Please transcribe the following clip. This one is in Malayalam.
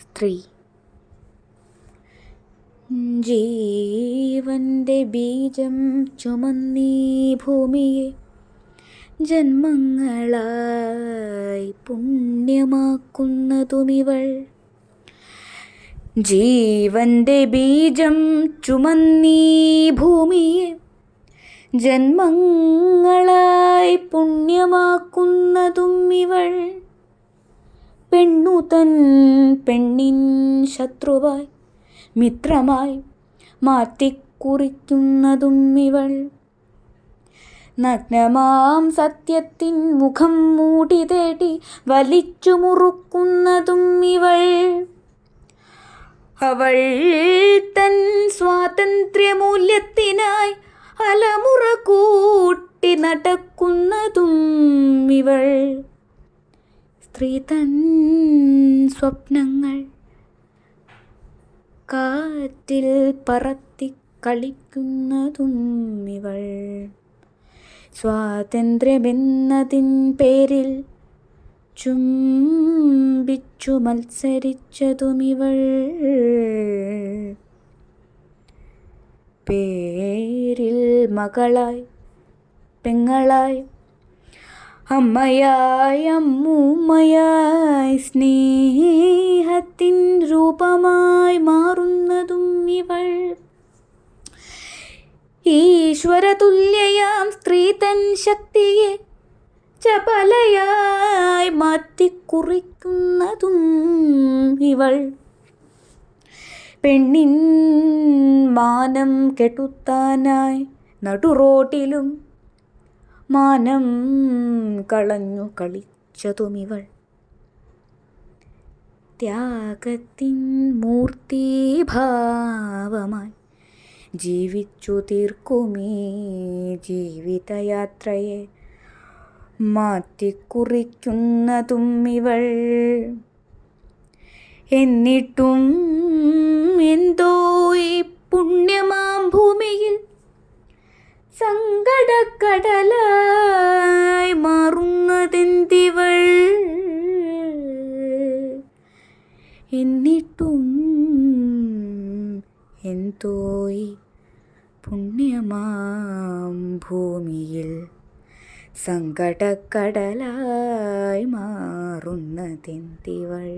സ്ത്രീ. ജീവന്റെ ബീജം ചുമന്നീ ഭൂമിയെ ജന്മങ്ങളായി പുണ്യമാക്കുന്നതുമിവൾ. ജീവന്റെ ബീജം ചുമന്നീ ഭൂമിയെ ജന്മങ്ങളായി പുണ്യമാക്കുന്നതും ഇവൾ. പെണ്ണുതൻ പെണ്ണിൻ ശത്രുവായി മിത്രമായി മാറ്റിക്കുറിക്കുന്നതും ഇവൾ. നഗ്നമാം സത്യത്തിൻ മുഖം മൂടി തേടി വലിച്ചു മുറുക്കുന്നതും ഇവൾ. അവൾ തൻ സ്വാതന്ത്ര്യമൂല്യത്തിനായി അലമുറ കൂട്ടി നടക്കുന്നതും ഇവൾ. സ്ത്രീ തൻ സ്വപ്നങ്ങൾ കാറ്റിൽ പറത്തി കളിക്കുന്നതും ഇവൾ. സ്വാതന്ത്ര്യമെന്നതിൻ പേരിൽ ചുംബിച്ചു മത്സരിച്ചതുമിവൾ. പേരിൽ മകളായി പെങ്ങളായി അമ്മയായി അമ്മൂമ്മയായി സ്നേഹത്തിൻ രൂപമായി മാറുന്നതും ഇവൾ. ഈശ്വരതുല്യയാം സ്ത്രീ തൻ ശക്തിയെ ചപലയായി മാറ്റിക്കുറിക്കുന്നതും ഇവൾ. പെണ്ണിൻ മാനം കെടുത്താനായി നടുറോട്ടിലും മാനം കളഞ്ഞു കളിച്ചതുമിവൾ. ത്യാഗത്തിൻ മൂർത്തീഭാവമായി ജീവിച്ചു തീർക്കുമീ ജീവിതയാത്രയെ മാറ്റിക്കുറിക്കുന്നതും ഇവൾ. എന്നിട്ടും എന്തോ ഈ പുണ്യമാം ഭൂമിയിൽ സങ്കടക്കടലായി മാറുന്നതെന്തിവൾ. എന്നിട്ടും എന്തോ ഈ പുണ്യമാം ഭൂമിയിൽ സങ്കടക്കടലായി മാറുന്നതെന്തിവൾ.